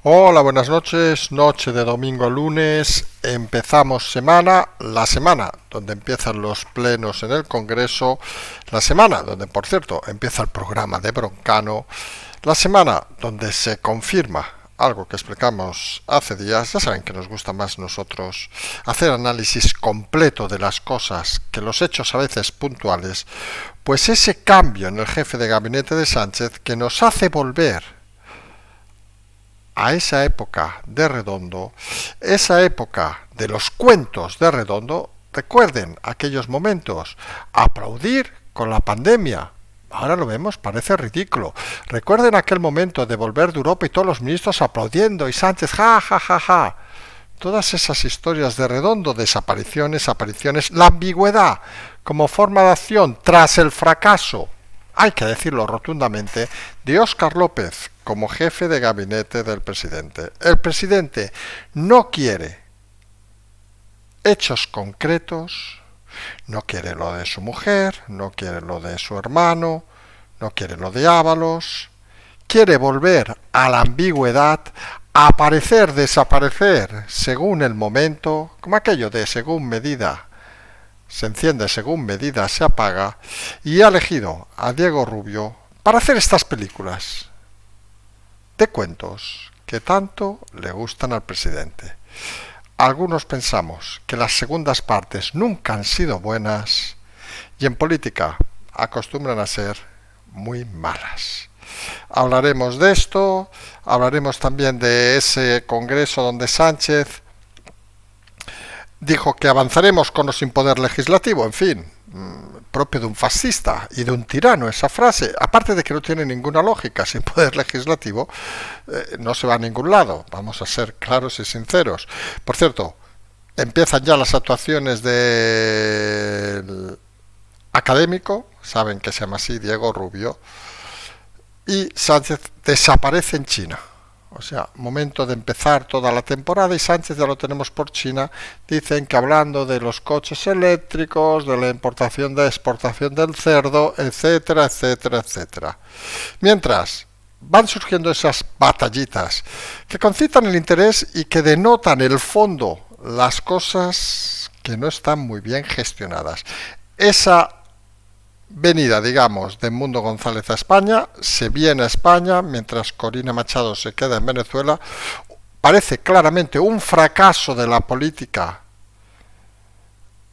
Hola, buenas noches, noche de domingo a lunes, empezamos semana, la semana donde empiezan los plenos en el Congreso, la semana donde, por cierto, empieza el programa de Broncano, la semana donde se confirma algo que explicamos hace días. Ya saben que nos gusta más nosotros hacer análisis completo de las cosas que los hechos a veces puntuales, pues ese cambio en el jefe de gabinete de Sánchez que nos hace volver a esa época de Redondo, esa época de los cuentos de Redondo. Recuerden aquellos momentos, aplaudir con la pandemia. Ahora lo vemos, parece ridículo. Recuerden aquel momento de volver de Europa y todos los ministros aplaudiendo y Sánchez, ja, ja, ja, ja. Todas esas historias de Redondo, desapariciones, apariciones, la ambigüedad como forma de acción tras el fracaso, hay que decirlo rotundamente, de Óscar López como jefe de gabinete del presidente. El presidente no quiere hechos concretos, no quiere lo de su mujer, no quiere lo de su hermano, no quiere lo de Ábalos, quiere volver a la ambigüedad, aparecer, desaparecer según el momento, como aquello de según medida se enciende, según medida se apaga, y ha elegido a Diego Rubio para hacer estas películas de cuentos que tanto le gustan al presidente. Algunos pensamos que las segundas partes nunca han sido buenas y en política acostumbran a ser muy malas. Hablaremos de esto, hablaremos también de ese congreso donde Sánchez dijo que avanzaremos con o sin poder legislativo, en fin, propio de un fascista y de un tirano esa frase, aparte de que no tiene ninguna lógica. Sin poder legislativo no se va a ningún lado, vamos a ser claros y sinceros. Por cierto, empiezan ya las actuaciones del académico, saben que se llama así, Diego Rubio, y Sánchez desaparece en China. O sea, momento de empezar toda la temporada y Sánchez ya lo tenemos por China. Dicen que hablando de los coches eléctricos, de la importación de exportación del cerdo, etcétera, etcétera, etcétera. Mientras van surgiendo esas batallitas que concitan el interés y que denotan el fondo, las cosas que no están muy bien gestionadas. Esa venida, digamos, de Mundo González a España, se viene a España mientras Corina Machado se queda en Venezuela. Parece claramente un fracaso de la política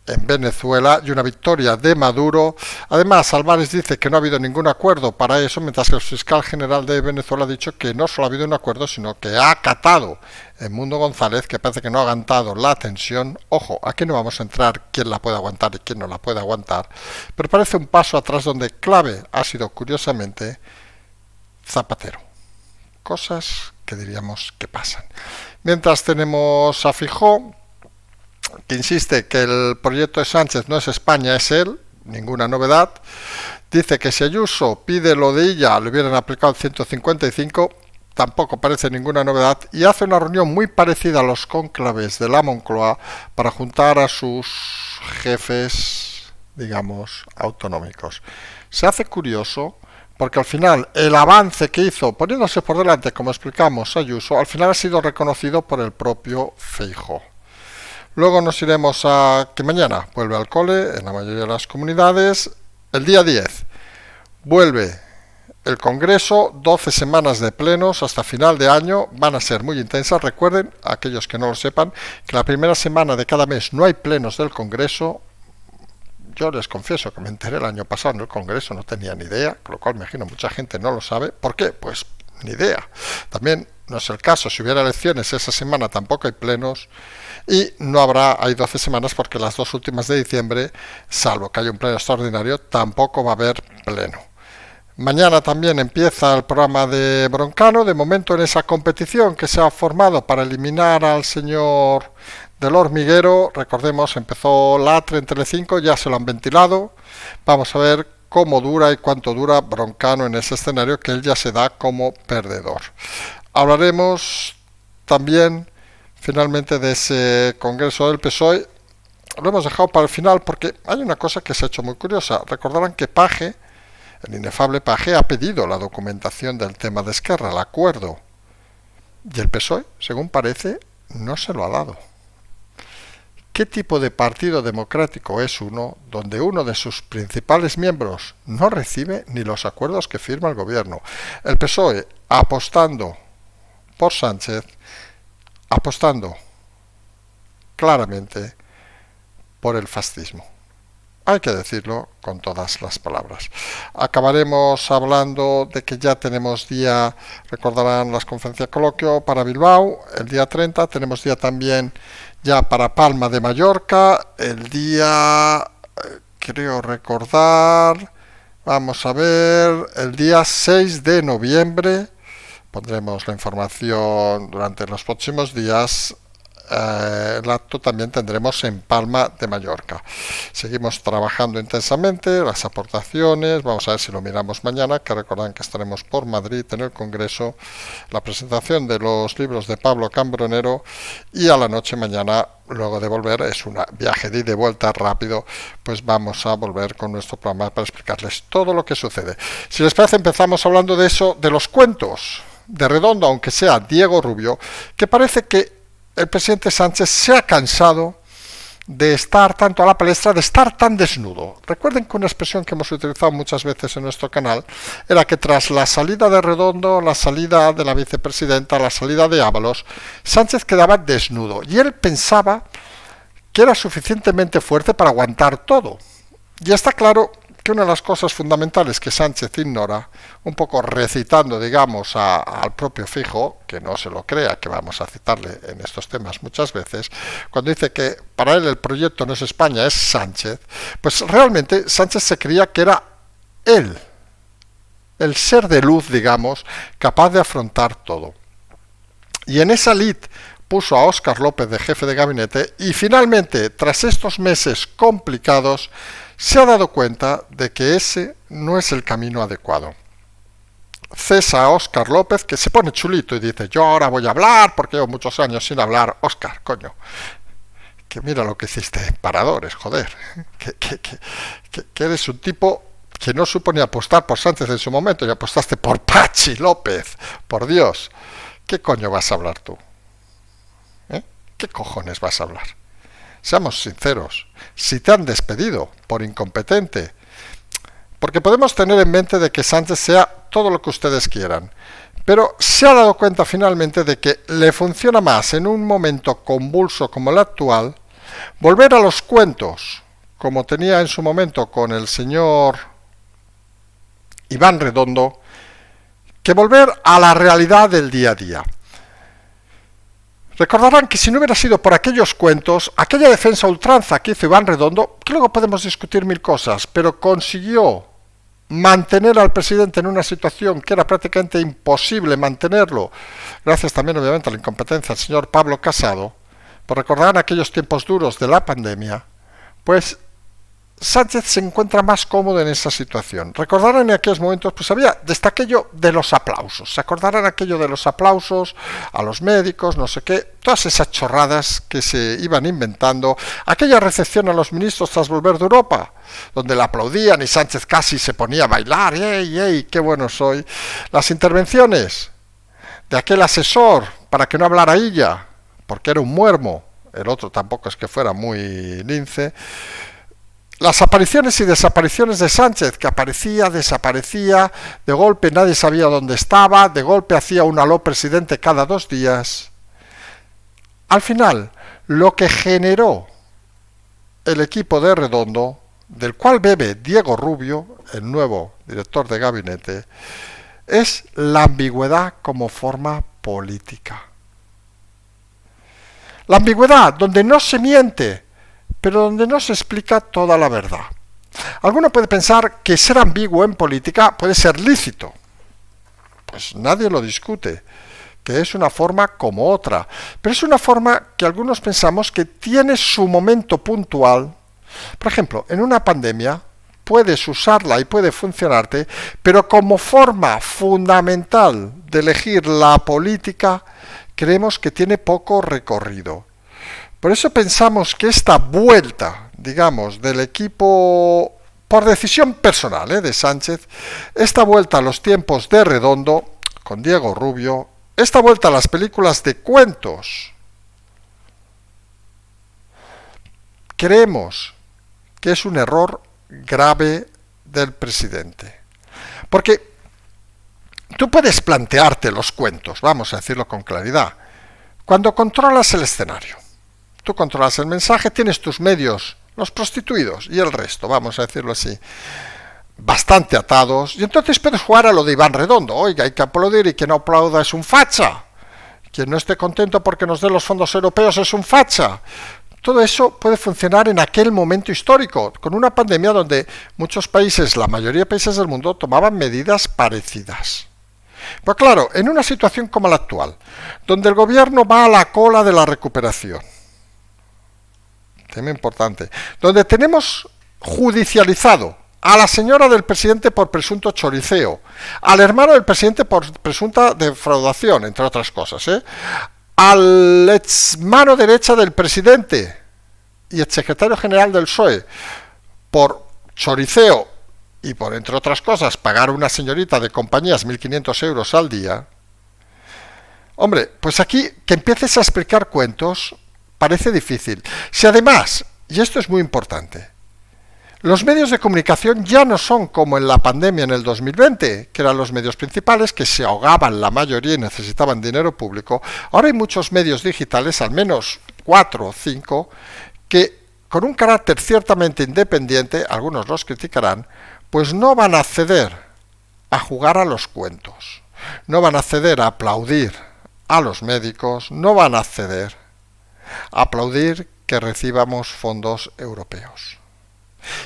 en Venezuela y una victoria de Maduro. Además, Álvarez dice que no ha habido ningún acuerdo para eso, mientras que el fiscal general de Venezuela ha dicho que no solo ha habido un acuerdo, sino que ha acatado en Mundo González, que parece que no ha aguantado la tensión. Ojo, aquí no vamos a entrar quién la puede aguantar y quién no la puede aguantar, pero parece un paso atrás donde clave ha sido, curiosamente, Zapatero. Cosas que diríamos que pasan. Mientras tenemos a Feijóo, que insiste que el proyecto de Sánchez no es España, es él, ninguna novedad. Dice que si Ayuso pide lo de ella, le hubieran aplicado el 155, tampoco parece ninguna novedad, y hace una reunión muy parecida a los cónclaves de la Moncloa para juntar a sus jefes, digamos, autonómicos. Se hace curioso porque al final el avance que hizo poniéndose por delante, como explicamos, Ayuso, al final ha sido reconocido por el propio Feijóo. Luego nos iremos a que mañana vuelve al cole en la mayoría de las comunidades. El día 10 vuelve el Congreso, 12 semanas de plenos hasta final de año, van a ser muy intensas. Recuerden, aquellos que no lo sepan, que la primera semana de cada mes no hay plenos del Congreso. Yo les confieso que me enteré el año pasado en el Congreso, no tenía ni idea, con lo cual me imagino mucha gente no lo sabe. ¿Por qué? Pues ni idea. También no es el caso, si hubiera elecciones esa semana tampoco hay plenos. Y no habrá, hay 12 semanas porque las dos últimas de diciembre, salvo que haya un pleno extraordinario, tampoco va a haber pleno. Mañana también empieza el programa de Broncano, de momento en esa competición que se ha formado para eliminar al señor del Hormiguero. Recordemos, empezó Latre en Telecinco, ya se lo han ventilado. Vamos a ver cómo dura y cuánto dura Broncano en ese escenario, que él ya se da como perdedor. Hablaremos también finalmente de ese congreso del PSOE. Lo hemos dejado para el final porque hay una cosa que se ha hecho muy curiosa. Recordarán que Page, el inefable Page, ha pedido la documentación del tema de Esquerra, el acuerdo Y el PSOE, según parece, no se lo ha dado. ¿Qué tipo de partido democrático es uno donde uno de sus principales miembros no recibe ni los acuerdos que firma el gobierno? El PSOE apostando por Sánchez, apostando claramente por el fascismo. Hay que decirlo con todas las palabras. Acabaremos hablando de que ya tenemos día, recordarán las conferencias de coloquio para Bilbao, el día 30, tenemos día también ya para Palma de Mallorca, el día, creo recordar, vamos a ver, el día 6 de noviembre, pondremos la información durante los próximos días. El acto también tendremos en Palma de Mallorca. Seguimos trabajando intensamente, las aportaciones, vamos a ver si lo miramos mañana, que recordan que estaremos por Madrid en el Congreso, la presentación de los libros de Pablo Cambronero, y a la noche mañana, luego de volver, es un viaje de ida y vuelta rápido, pues vamos a volver con nuestro programa para explicarles todo lo que sucede. Si les parece, empezamos hablando de eso, de los cuentos de Redondo, aunque sea Diego Rubio, que parece que el presidente Sánchez se ha cansado de estar tanto a la palestra, de estar tan desnudo. Recuerden que una expresión que hemos utilizado muchas veces en nuestro canal era que tras la salida de Redondo, la salida de la vicepresidenta, la salida de Ábalos, Sánchez quedaba desnudo y él pensaba que era suficientemente fuerte para aguantar todo. Y está claro que una de las cosas fundamentales que Sánchez ignora, un poco recitando, digamos, al propio Feijóo, que no se lo crea, que vamos a citarle en estos temas muchas veces, cuando dice que para él el proyecto no es España, es Sánchez, pues realmente Sánchez se creía que era él, el ser de luz, digamos, capaz de afrontar todo. Y en esa lid puso a Óscar López de jefe de gabinete y finalmente, tras estos meses complicados, se ha dado cuenta de que ese no es el camino adecuado. Cesa a Óscar López, que se pone chulito y dice, yo ahora voy a hablar porque llevo muchos años sin hablar. Óscar, coño, que mira lo que hiciste en Paradores, joder, que eres un tipo que no supo ni apostar por Sánchez en su momento y apostaste por Pachi López, por Dios. ¿Qué coño vas a hablar tú? ¿Qué cojones vas a hablar? Seamos sinceros, si te han despedido por incompetente, porque podemos tener en mente de que Sánchez sea todo lo que ustedes quieran, pero se ha dado cuenta finalmente de que le funciona más en un momento convulso como el actual, volver a los cuentos, como tenía en su momento con el señor Iván Redondo, que volver a la realidad del día a día. Recordarán que si no hubiera sido por aquellos cuentos, aquella defensa a ultranza que hizo Iván Redondo, que luego podemos discutir mil cosas, pero consiguió mantener al presidente en una situación que era prácticamente imposible mantenerlo, gracias también obviamente a la incompetencia del señor Pablo Casado, por recordar aquellos tiempos duros de la pandemia, pues Sánchez se encuentra más cómodo en esa situación. Recordarán en aquellos momentos, pues había desde aquello de los aplausos. Se acordarán aquello de los aplausos a los médicos, no sé qué, todas esas chorradas que se iban inventando. Aquella recepción a los ministros tras volver de Europa, donde le aplaudían y Sánchez casi se ponía a bailar. ¡Ey, ey, qué bueno soy! Las intervenciones de aquel asesor para que no hablara ella, porque era un muermo. El otro tampoco es que fuera muy lince. Las apariciones y desapariciones de Sánchez, que aparecía, desaparecía, de golpe nadie sabía dónde estaba, de golpe hacía un aló presidente cada 2 días. Al final, lo que generó el equipo de Redondo, del cual bebe Diego Rubio, el nuevo director de gabinete, es la ambigüedad como forma política. La ambigüedad donde no se miente, pero donde no se explica toda la verdad. Alguno puede pensar que ser ambiguo en política puede ser lícito. Pues nadie lo discute, que es una forma como otra, pero es una forma que algunos pensamos que tiene su momento puntual. Por ejemplo, en una pandemia puedes usarla y puede funcionarte, pero como forma fundamental de elegir la política, creemos que tiene poco recorrido. Por eso pensamos que esta vuelta, digamos, del equipo, por decisión personal de Sánchez, esta vuelta a los tiempos de Redondo, con Diego Rubio, esta vuelta a las películas de cuentos, creemos que es un error grave del presidente. Porque tú puedes plantearte los cuentos, vamos a decirlo con claridad, cuando controlas el escenario. Tú controlas el mensaje, tienes tus medios, los prostituidos y el resto, vamos a decirlo así, bastante atados, y entonces puedes jugar a lo de Iván Redondo. Oiga, hay que aplaudir, y quien no aplauda es un facha. Quien no esté contento porque nos den los fondos europeos es un facha. Todo eso puede funcionar en aquel momento histórico, con una pandemia donde muchos países, la mayoría de países del mundo, tomaban medidas parecidas. Pero claro, en una situación como la actual, donde el gobierno va a la cola de la recuperación, tema importante, donde tenemos judicializado a la señora del presidente por presunto choriceo, al hermano del presidente por presunta defraudación, entre otras cosas, al ex mano derecha del presidente y ex secretario general del PSOE por choriceo y por, entre otras cosas, pagar a una señorita de compañías 1.500 euros al día. Hombre, pues aquí que empieces a explicar cuentos parece difícil. Si además, y esto es muy importante, los medios de comunicación ya no son como en la pandemia en el 2020, que eran los medios principales, que se ahogaban la mayoría y necesitaban dinero público. Ahora hay muchos medios digitales, al menos 4 o 5, que con un carácter ciertamente independiente, algunos los criticarán, pues no van a ceder a jugar a los cuentos, no van a ceder a aplaudir a los médicos, no van a ceder a aplaudir que recibamos fondos europeos.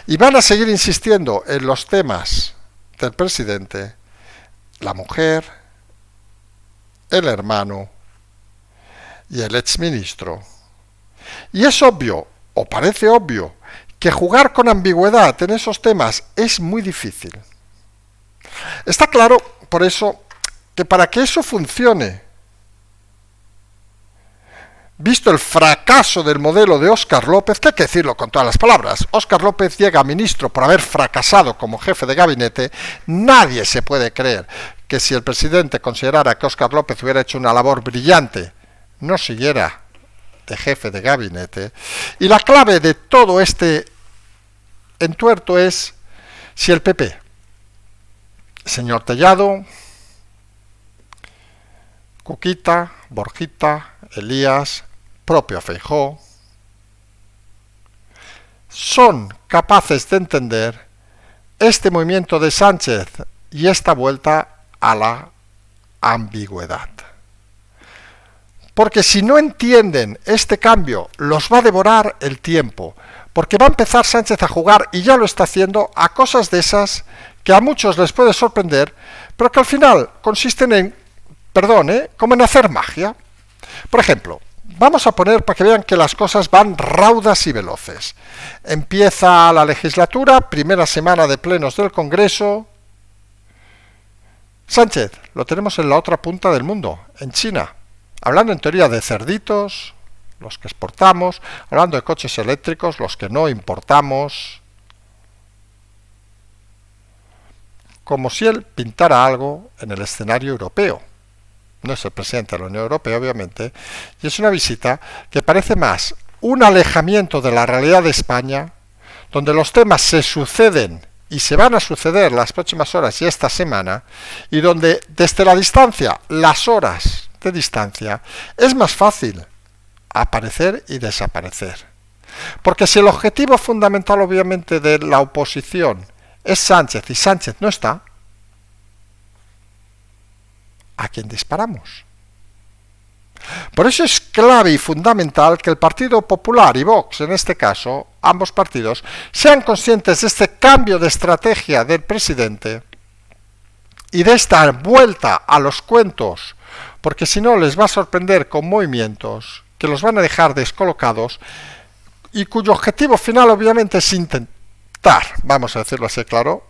Y van a seguir insistiendo en los temas del presidente, la mujer, el hermano y el exministro. Y es obvio, o parece obvio, que jugar con ambigüedad en esos temas es muy difícil. Está claro, por eso, que para que eso funcione, visto el fracaso del modelo de Óscar López, que hay que decirlo con todas las palabras, Óscar López llega a ministro por haber fracasado como jefe de gabinete, nadie se puede creer que si el presidente considerara que Óscar López hubiera hecho una labor brillante, no siguiera de jefe de gabinete. Y la clave de todo este entuerto es si el PP, señor Tellado, Cuquita, Borjita, Elías, propio Feijóo, son capaces de entender este movimiento de Sánchez y esta vuelta a la ambigüedad. Porque si no entienden este cambio, los va a devorar el tiempo, porque va a empezar Sánchez a jugar, y ya lo está haciendo, a cosas de esas que a muchos les puede sorprender, pero que al final consisten en, como en hacer magia. Por ejemplo, vamos a poner para que vean que las cosas van raudas y veloces. Empieza la legislatura, primera semana de plenos del Congreso. Sánchez, lo tenemos en la otra punta del mundo, en China, hablando en teoría de cerditos, los que exportamos, hablando de coches eléctricos, los que no importamos, como si él pintara algo en el escenario europeo. No es el presidente de la Unión Europea, obviamente, y es una visita que parece más un alejamiento de la realidad de España, donde los temas se suceden y se van a suceder las próximas horas y esta semana, y donde desde la distancia, las horas de distancia, es más fácil aparecer y desaparecer. Porque si el objetivo fundamental, obviamente, de la oposición es Sánchez, y Sánchez no está, ¿a quién disparamos? Por eso es clave y fundamental que el Partido Popular y Vox, en este caso, ambos partidos, sean conscientes de este cambio de estrategia del presidente y de esta vuelta a los cuentos, porque si no les va a sorprender con movimientos que los van a dejar descolocados y cuyo objetivo final obviamente es intentar, vamos a decirlo así claro,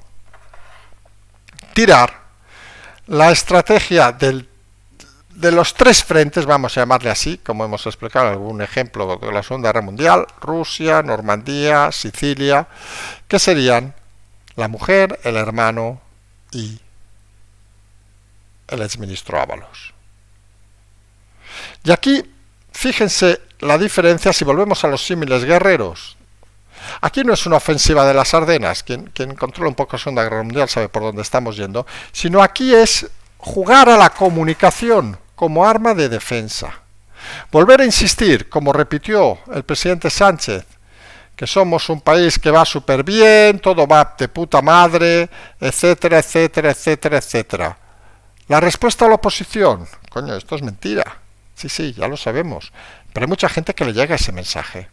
tirar la estrategia de los tres frentes, vamos a llamarle así, como hemos explicado en algún ejemplo de la Segunda Guerra Mundial, Rusia, Normandía, Sicilia, que serían la mujer, el hermano y el exministro Ábalos. Y aquí, fíjense la diferencia si volvemos a los símiles guerreros. Aquí no es una ofensiva de las Ardenas, quien controla un poco la Segunda Guerra Mundial sabe por dónde estamos yendo, sino aquí es jugar a la comunicación como arma de defensa. Volver a insistir, como repitió el presidente Sánchez, que somos un país que va súper bien, todo va de puta madre, etcétera, etcétera, etcétera, etcétera. La respuesta a la oposición, coño, esto es mentira. Sí, ya lo sabemos, pero hay mucha gente que le llega ese mensaje.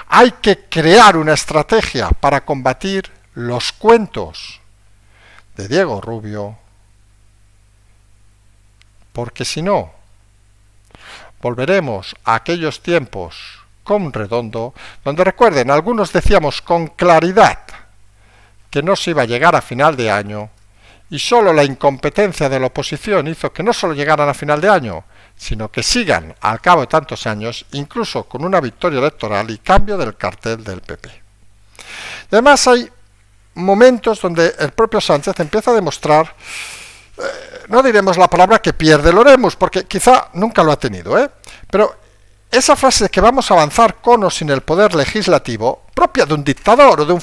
Hay que crear una estrategia para combatir los cuentos de Diego Rubio, porque si no, volveremos a aquellos tiempos con Redondo, donde recuerden, algunos decíamos con claridad que no se iba a llegar a final de año, y solo la incompetencia de la oposición hizo que no solo llegaran a final de año, sino que sigan al cabo de tantos años, incluso con una victoria electoral y cambio del cartel del PP. Y además hay momentos donde el propio Sánchez empieza a demostrar, no diremos la palabra que pierde el oremus, porque quizá nunca lo ha tenido, pero esa frase de que vamos a avanzar con o sin el poder legislativo, propia de un dictador o de un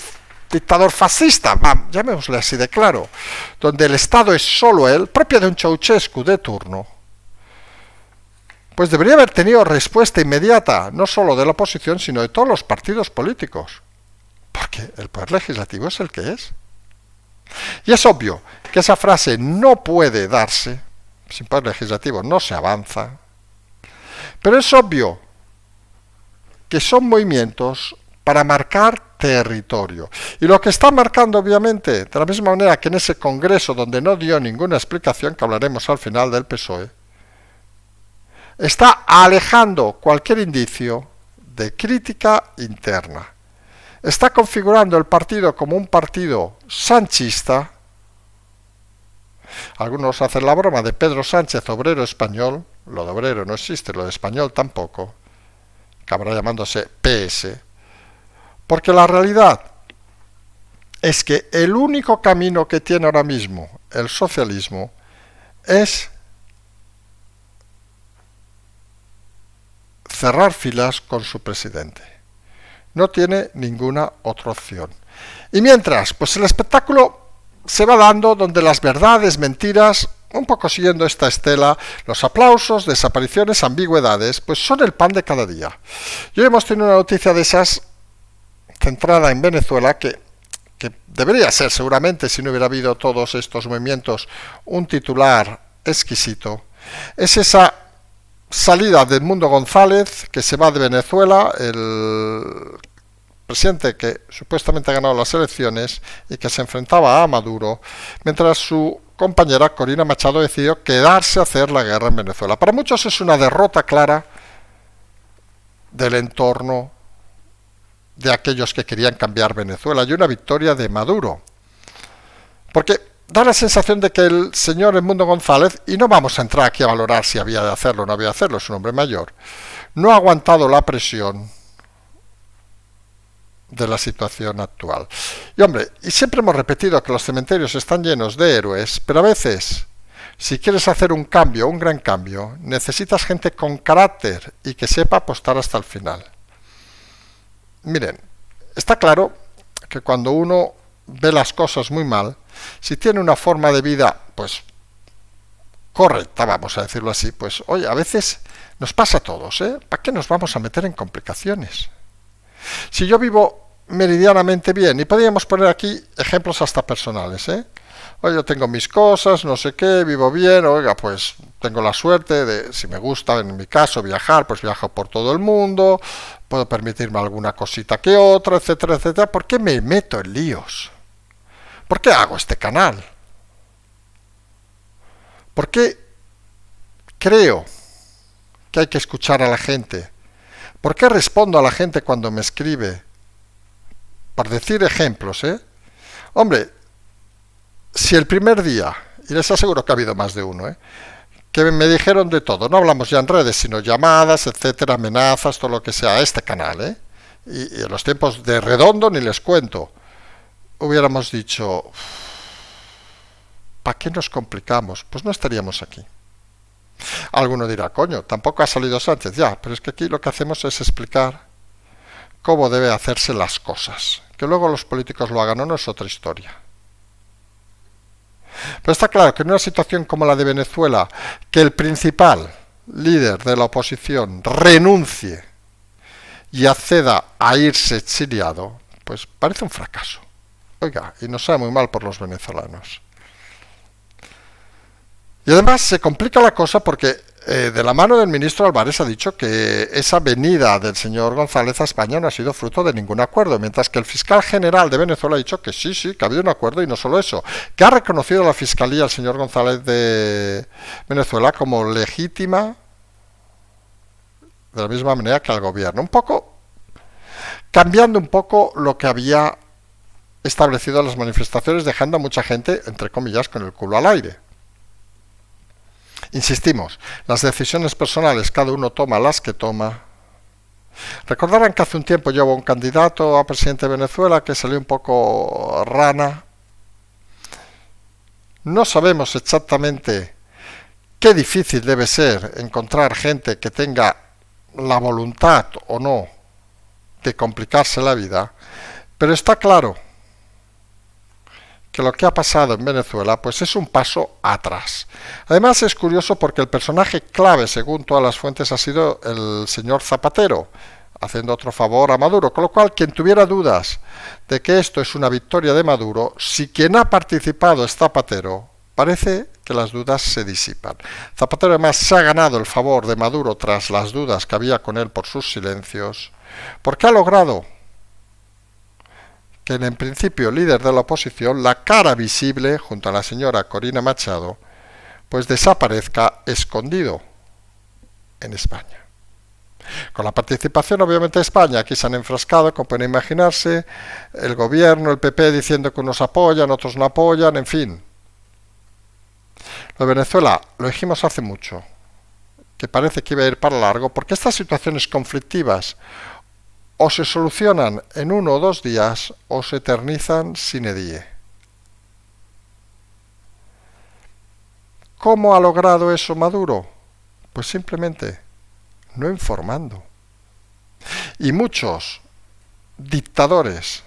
dictador fascista, llamémosle así de claro, donde el Estado es solo él, propia de un Ceausescu de turno, pues debería haber tenido respuesta inmediata, no solo de la oposición, sino de todos los partidos políticos, porque el poder legislativo es el que es. Y es obvio que esa frase no puede darse, sin poder legislativo no se avanza, pero es obvio que son movimientos para marcar territorio. Y lo que está marcando, obviamente, de la misma manera que en ese congreso donde no dio ninguna explicación, que hablaremos al final del PSOE, está alejando cualquier indicio de crítica interna. Está configurando el partido como un partido sanchista. Algunos hacen la broma de Pedro Sánchez, obrero español. Lo de obrero no existe, lo de español tampoco. Acabará llamándose PS. Porque la realidad es que el único camino que tiene ahora mismo el socialismo es cerrar filas con su presidente. No tiene ninguna otra opción. Y mientras, pues el espectáculo se va dando donde las verdades, mentiras, un poco siguiendo esta estela, los aplausos, desapariciones, ambigüedades, pues son el pan de cada día. Y hoy hemos tenido una noticia de esas centrada en Venezuela que debería ser seguramente, si no hubiera habido todos estos movimientos, un titular exquisito. Es esa salida de Edmundo González, que se va de Venezuela, el presidente que supuestamente ha ganado las elecciones y que se enfrentaba a Maduro, mientras su compañera Corina Machado decidió quedarse a hacer la guerra en Venezuela. Para muchos es una derrota clara del entorno de aquellos que querían cambiar Venezuela y una victoria de Maduro. Porque da la sensación de que el señor Edmundo González, y no vamos a entrar aquí a valorar si había de hacerlo o no había de hacerlo, es un hombre mayor, no ha aguantado la presión de la situación actual. Y hombre, y siempre hemos repetido que los cementerios están llenos de héroes, pero a veces, si quieres hacer un cambio, un gran cambio, necesitas gente con carácter y que sepa apostar hasta el final. Miren, está claro que cuando uno ve las cosas muy mal, si tiene una forma de vida, pues, correcta, vamos a decirlo así, pues, oye, a veces nos pasa a todos, ¿Para qué nos vamos a meter en complicaciones? Si yo vivo meridianamente bien, y podríamos poner aquí ejemplos hasta personales, Oye, yo tengo mis cosas, no sé qué, vivo bien, oiga, pues tengo la suerte de, si me gusta, en mi caso, viajar, pues viajo por todo el mundo, puedo permitirme alguna cosita que otra, etcétera, etcétera. ¿Por qué me meto en líos? ¿Por qué hago este canal? ¿Por qué creo que hay que escuchar a la gente? ¿Por qué respondo a la gente cuando me escribe? Por decir ejemplos, Hombre, si el primer día, y les aseguro que ha habido más de uno, que me dijeron de todo, no hablamos ya en redes, sino llamadas, etcétera, amenazas, todo lo que sea, a este canal, y en los tiempos de Redondo ni les cuento, hubiéramos dicho, ¿para qué nos complicamos? Pues no estaríamos aquí. Alguno dirá, coño, tampoco ha salido Sánchez, ya, pero es que aquí lo que hacemos es explicar cómo debe hacerse las cosas. Que luego los políticos lo hagan o no es otra historia. Pero está claro que en una situación como la de Venezuela, que el principal líder de la oposición renuncie y acceda a irse exiliado, pues parece un fracaso. Oiga, y nos sabe muy mal por los venezolanos. Y además se complica la cosa porque de la mano del ministro Álvarez ha dicho que esa venida del señor González a España no ha sido fruto de ningún acuerdo, mientras que el fiscal general de Venezuela ha dicho que sí, que ha habido un acuerdo y no solo eso, que ha reconocido la fiscalía al señor González de Venezuela como legítima de la misma manera que al gobierno. Un poco cambiando un poco lo que había establecido en las manifestaciones, dejando a mucha gente, entre comillas, con el culo al aire. Insistimos, las decisiones personales cada uno toma las que toma. Recordarán que hace un tiempo ya hubo un candidato a presidente de Venezuela que salió un poco rana. No sabemos exactamente qué difícil debe ser encontrar gente que tenga la voluntad o no de complicarse la vida, pero está claro que lo que ha pasado en Venezuela pues es un paso atrás. Además es curioso porque el personaje clave, según todas las fuentes, ha sido el señor Zapatero, haciendo otro favor a Maduro, con lo cual quien tuviera dudas de que esto es una victoria de Maduro, si quien ha participado es Zapatero, parece que las dudas se disipan. Zapatero además se ha ganado el favor de Maduro tras las dudas que había con él por sus silencios, porque ha logrado que en principio líder de la oposición, la cara visible junto a la señora Corina Machado, pues desaparezca escondido en España. Con la participación obviamente de España, aquí se han enfrascado, como pueden imaginarse, el gobierno, el PP diciendo que unos apoyan, otros no apoyan, en fin. Lo de Venezuela lo dijimos hace mucho, que parece que iba a ir para largo, porque estas situaciones conflictivas o se solucionan en 1 o 2 días o se eternizan sine die. ¿Cómo ha logrado eso Maduro? Pues simplemente no informando. Y muchos dictadores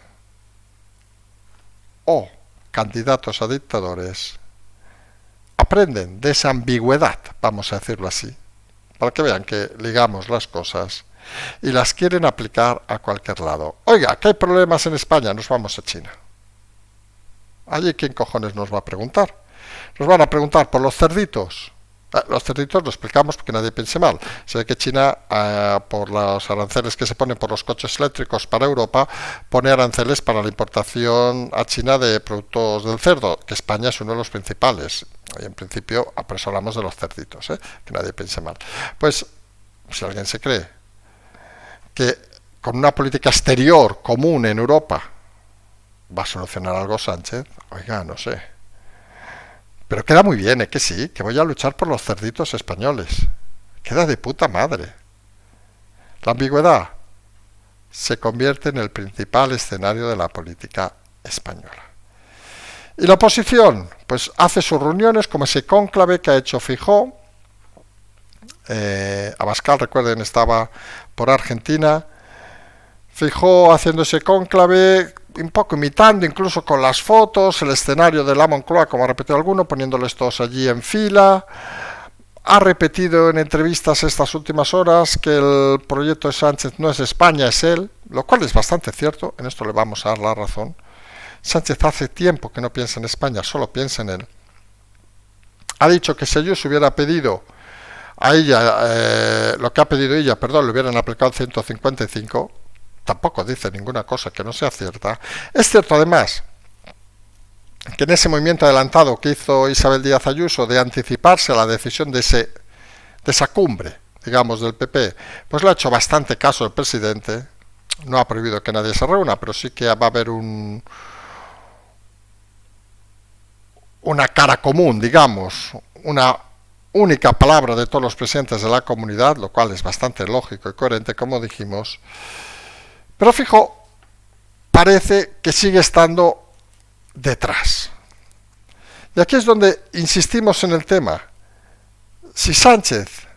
o candidatos a dictadores aprenden de esa ambigüedad, vamos a decirlo así, para que vean que ligamos las cosas y las quieren aplicar a cualquier lado. Oiga, que hay problemas en España, nos vamos a China. Allí, ¿quién cojones nos va a preguntar? Nos van a preguntar por los cerditos. Los cerditos lo explicamos porque nadie piense mal. Se ve que China, por los aranceles que se ponen por los coches eléctricos para Europa, pone aranceles para la importación a China de productos del cerdo, que España es uno de los principales. Y en principio, por eso hablamos de los cerditos, que nadie piense mal. Pues, si alguien se cree que con una política exterior común en Europa va a solucionar algo Sánchez, oiga, no sé. Pero queda muy bien, que sí, que voy a luchar por los cerditos españoles. Queda de puta madre. La ambigüedad se convierte en el principal escenario de la política española. Y la oposición, pues hace sus reuniones como ese cónclave que ha hecho Feijóo. Abascal, recuerden, estaba por Argentina. Feijóo haciendo ese cónclave, un poco imitando, incluso con las fotos, el escenario de la Moncloa, como ha repetido alguno, poniéndoles todos allí en fila. Ha repetido en entrevistas estas últimas horas que el proyecto de Sánchez no es España, es él, lo cual es bastante cierto, en esto le vamos a dar la razón. Sánchez hace tiempo que no piensa en España, solo piensa en él. Ha dicho que si Ayuso hubiera pedido a ella, lo que ha pedido ella, le hubieran aplicado el 155, tampoco dice ninguna cosa que no sea cierta. Es cierto además que en ese movimiento adelantado que hizo Isabel Díaz Ayuso de anticiparse a la decisión de esa cumbre, digamos, del PP, pues le ha hecho bastante caso el presidente. No ha prohibido que nadie se reúna, pero sí que va a haber una cara común, digamos, una única palabra de todos los presidentes de la comunidad, lo cual es bastante lógico y coherente, como dijimos. Pero Feijóo parece que sigue estando detrás. Y aquí es donde insistimos en el tema. si Sánchez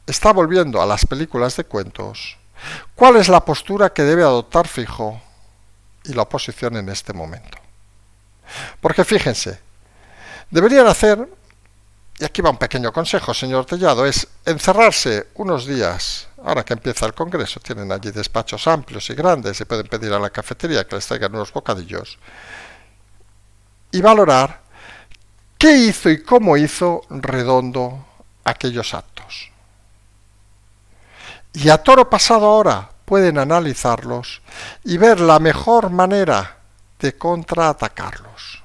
está volviendo a las películas de cuentos, ¿cuál es la postura que debe adoptar Feijóo y la oposición en este momento? Porque fíjense, deberían hacer, y aquí va un pequeño consejo, señor Tellado, es encerrarse unos días, ahora que empieza el Congreso, tienen allí despachos amplios y grandes, y pueden pedir a la cafetería que les traigan unos bocadillos, y valorar qué hizo y cómo hizo Redondo aquellos actos. Y a toro pasado ahora pueden analizarlos y ver la mejor manera de contraatacarlos.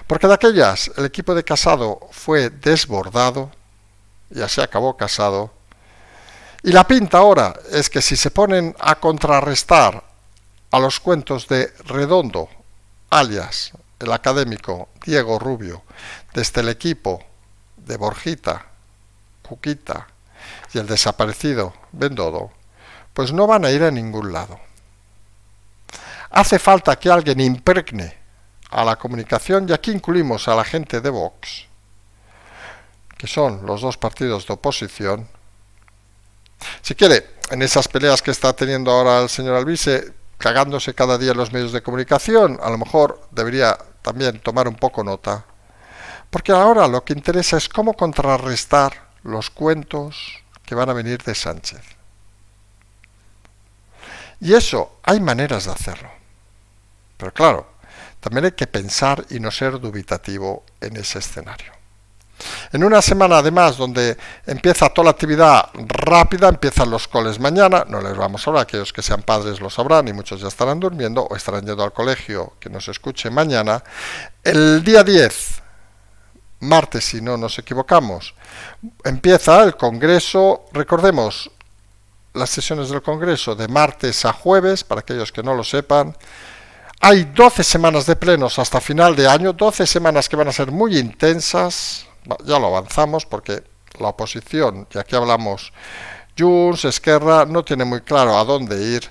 Porque de aquellas el equipo de Casado fue desbordado, ya se acabó Casado, y la pinta ahora es que si se ponen a contrarrestar a los cuentos de Redondo, alias el académico Diego Rubio, desde el equipo de Borjita, Cuquita y el desaparecido Bendodo, pues no van a ir a ningún lado. Hace falta que alguien impregne a la comunicación, y aquí incluimos a la gente de Vox, que son los dos partidos de oposición. Si quiere, en esas peleas que está teniendo ahora el señor Alvise, cagándose cada día en los medios de comunicación, a lo mejor debería también tomar un poco nota, porque ahora lo que interesa es cómo contrarrestar los cuentos que van a venir de Sánchez. Y eso, hay maneras de hacerlo. Pero claro, también hay que pensar y no ser dubitativo en ese escenario. En una semana además donde empieza toda la actividad rápida, empiezan los coles mañana, no les vamos a hablar, aquellos que sean padres lo sabrán y muchos ya estarán durmiendo o estarán yendo al colegio, que nos escuche mañana. El día 10, martes si no nos equivocamos, empieza el Congreso, recordemos las sesiones del Congreso de martes a jueves, para aquellos que no lo sepan. Hay 12 semanas de plenos hasta final de año, 12 semanas que van a ser muy intensas, ya lo avanzamos porque la oposición, y aquí hablamos Junts, Esquerra, no tiene muy claro a dónde ir.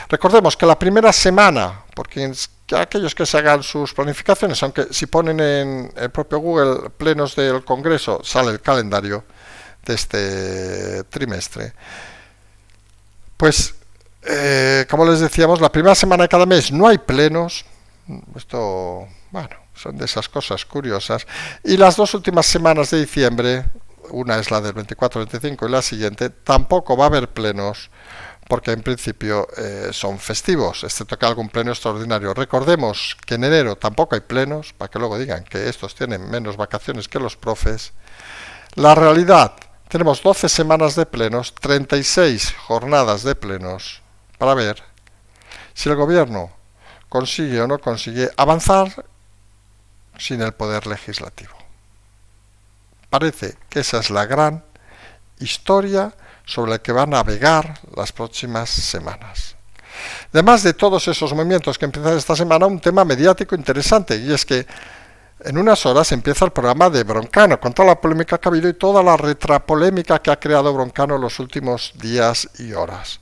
Recordemos que la primera semana, porque aquellos que se hagan sus planificaciones, aunque si ponen en el propio Google plenos del Congreso, sale el calendario de este trimestre, pues como les decíamos, la primera semana de cada mes no hay plenos. Esto, bueno, son de esas cosas curiosas. Y las dos últimas semanas de diciembre, una es la del 24-25 y la siguiente, tampoco va a haber plenos, porque en principio son festivos, excepto que algún pleno extraordinario. Recordemos que en enero tampoco hay plenos, para que luego digan que estos tienen menos vacaciones que los profes. La realidad, tenemos 12 semanas de plenos, 36 jornadas de plenos, para ver si el gobierno consigue o no consigue avanzar sin el poder legislativo. Parece que esa es la gran historia sobre la que va a navegar las próximas semanas. Además de todos esos movimientos que empiezan esta semana, un tema mediático interesante, y es que en unas horas empieza el programa de Broncano, con toda la polémica que ha habido y toda la retrapolémica que ha creado Broncano en los últimos días y horas.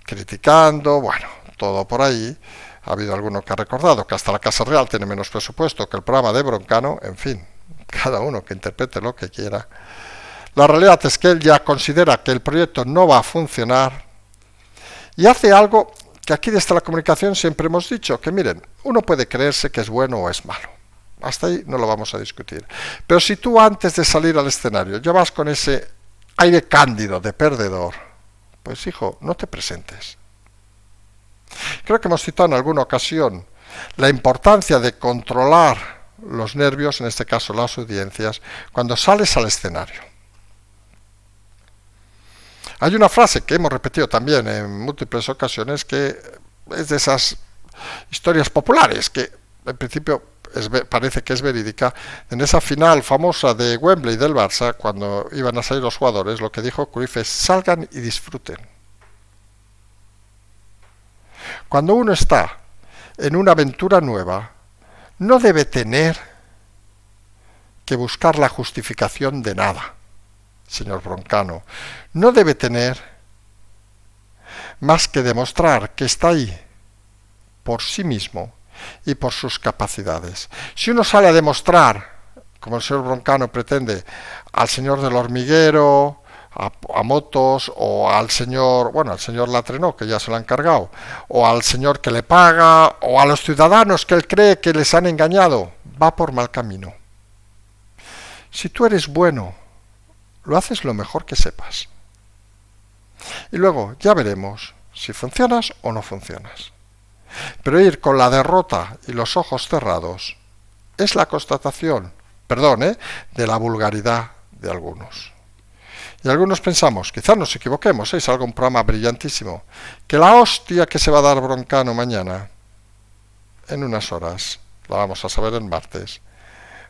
Criticando, bueno, todo por ahí. Ha habido alguno que ha recordado que hasta la Casa Real tiene menos presupuesto que el programa de Broncano. En fin, cada uno que interprete lo que quiera. La realidad es que él ya considera que el proyecto no va a funcionar y hace algo que aquí desde la comunicación siempre hemos dicho, que miren, uno puede creerse que es bueno o es malo. Hasta ahí no lo vamos a discutir. Pero si tú antes de salir al escenario ya vas con ese aire cándido de perdedor, pues hijo, no te presentes. Creo que hemos citado en alguna ocasión la importancia de controlar los nervios, en este caso las audiencias, cuando sales al escenario. Hay una frase que hemos repetido también en múltiples ocasiones que es de esas historias populares que en principio parece que es verídica. En esa final famosa de Wembley del Barça, cuando iban a salir los jugadores, lo que dijo Cruyff es: salgan y disfruten. Cuando uno está en una aventura nueva, no debe tener que buscar la justificación de nada, señor Broncano. No debe tener más que demostrar que está ahí por sí mismo y por sus capacidades. Si uno sale a demostrar como el señor Broncano pretende, al señor del hormiguero, a Motos, o al señor, bueno, al señor Latrenó, que ya se lo han cargado, o al señor que le paga, o a los ciudadanos que él cree que les han engañado, va por mal camino. Si tú eres bueno, lo haces lo mejor que sepas. Y luego ya veremos si funcionas o no funcionas. Pero ir con la derrota y los ojos cerrados es la constatación, de la vulgaridad de algunos. Y algunos pensamos, quizás nos equivoquemos, es algo un programa brillantísimo, que la hostia que se va a dar Broncano mañana, en unas horas, la vamos a saber el martes,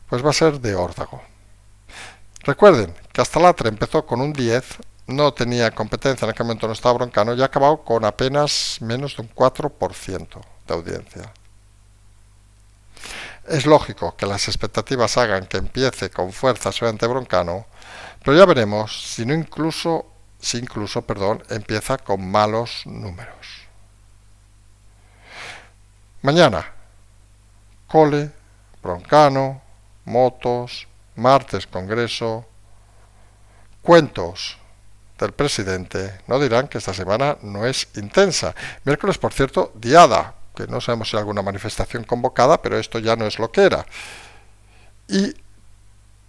pues va a ser de órdago. Recuerden que hasta Latre empezó con un 10, no tenía competencia, en aquel momento no estaba Broncano, y ha acabado con apenas menos de un 4% de audiencia. Es lógico que las expectativas hagan que empiece con fuerza ante Broncano, pero ya veremos si incluso empieza con malos números. Mañana, Cole, Broncano, Motos, martes Congreso, cuentos del presidente. No dirán que esta semana no es intensa. Miércoles, por cierto, diada, que no sabemos si hay alguna manifestación convocada, pero esto ya no es lo que era. Y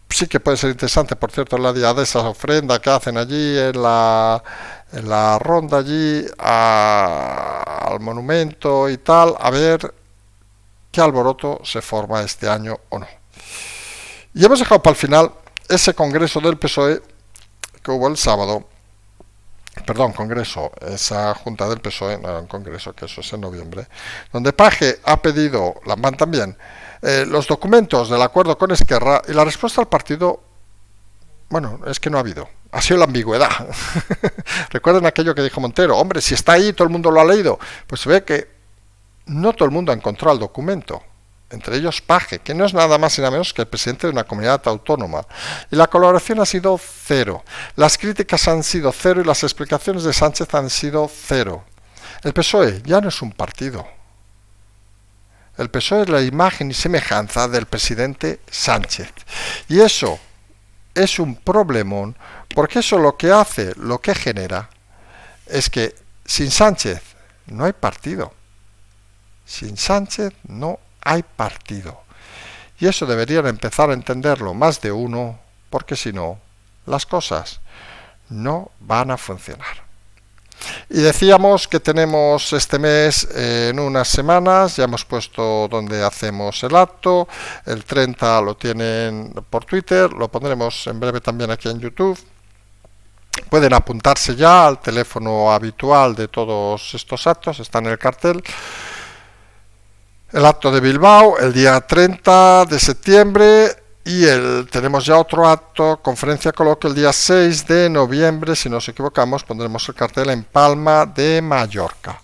sí que puede ser interesante, por cierto, la diada, esa ofrenda que hacen allí en la ronda allí al monumento y tal, a ver qué alboroto se forma este año o no. Y hemos dejado para el final ese congreso del PSOE que hubo el sábado, esa junta del PSOE, no era un congreso, que eso es en noviembre, donde Paje ha pedido, la van también, los documentos del acuerdo con Esquerra, y la respuesta al partido, bueno, es que no ha habido. Ha sido la ambigüedad. Recuerden aquello que dijo Montero, hombre, si está ahí, todo el mundo lo ha leído. Pues se ve que no todo el mundo ha encontrado el documento. Entre ellos Paje, que no es nada más y nada menos que el presidente de una comunidad autónoma. Y la colaboración ha sido cero. Las críticas han sido cero y las explicaciones de Sánchez han sido cero. El PSOE ya no es un partido. El PSOE es la imagen y semejanza del presidente Sánchez. Y eso es un problemón, porque eso lo que hace, lo que genera, es que sin Sánchez no hay partido. Sin Sánchez no hay partido. Y eso deberían empezar a entenderlo más de uno, porque si no, las cosas no van a funcionar. Y decíamos que tenemos este mes, en unas semanas, ya hemos puesto donde hacemos el acto, el 30 lo tienen por Twitter, lo pondremos en breve también aquí en YouTube. Pueden apuntarse ya al teléfono habitual de todos estos actos, está en el cartel. El acto de Bilbao, el día 30 de septiembre, y tenemos ya otro acto, conferencia coloquio, el día 6 de noviembre, si no nos equivocamos, pondremos el cartel en Palma de Mallorca.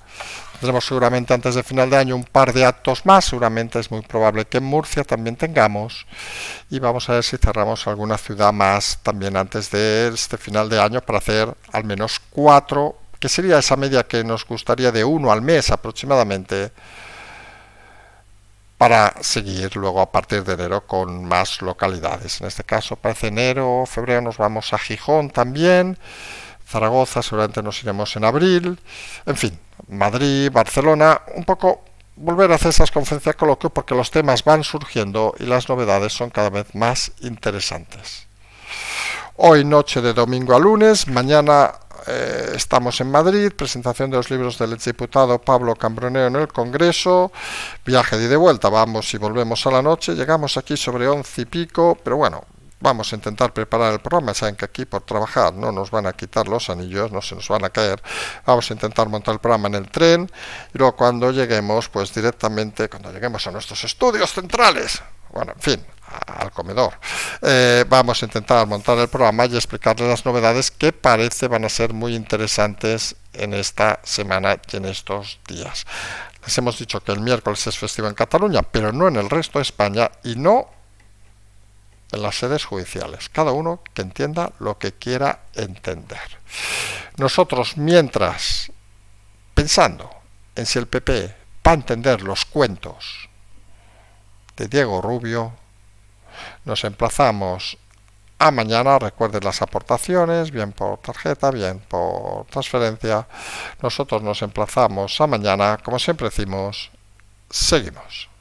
Tendremos seguramente antes de final de año un par de actos más, seguramente es muy probable que en Murcia también tengamos, y vamos a ver si cerramos alguna ciudad más también antes de este final de año para hacer al menos 4, que sería esa media que nos gustaría de 1 al mes aproximadamente, para seguir luego a partir de enero con más localidades. En este caso, parece enero, febrero nos vamos a Gijón también, Zaragoza seguramente nos iremos en abril, en fin, Madrid, Barcelona, un poco volver a hacer esas conferencias coloquio porque los temas van surgiendo y las novedades son cada vez más interesantes. Hoy noche de domingo a lunes, mañana estamos en Madrid, presentación de los libros del exdiputado Pablo Cambronero en el Congreso, viaje de ida y vuelta, vamos y volvemos a la noche, llegamos aquí sobre 11 y pico, pero bueno, vamos a intentar preparar el programa, saben que aquí por trabajar no nos van a quitar los anillos, no se nos van a caer, vamos a intentar montar el programa en el tren, y luego cuando lleguemos, pues directamente, cuando lleguemos a nuestros estudios centrales, bueno, en fin, al comedor, vamos a intentar montar el programa y explicarles las novedades que parece van a ser muy interesantes en esta semana y en estos días. Les hemos dicho que el miércoles es festivo en Cataluña, pero no en el resto de España y no en las sedes judiciales. Cada uno que entienda lo que quiera entender. Nosotros, mientras, pensando en si el PP va a entender los cuentos de Diego Rubio, Nos emplazamos a mañana. Recuerden las aportaciones, bien por tarjeta, bien por transferencia. Nosotros nos emplazamos a mañana. Como siempre decimos, seguimos.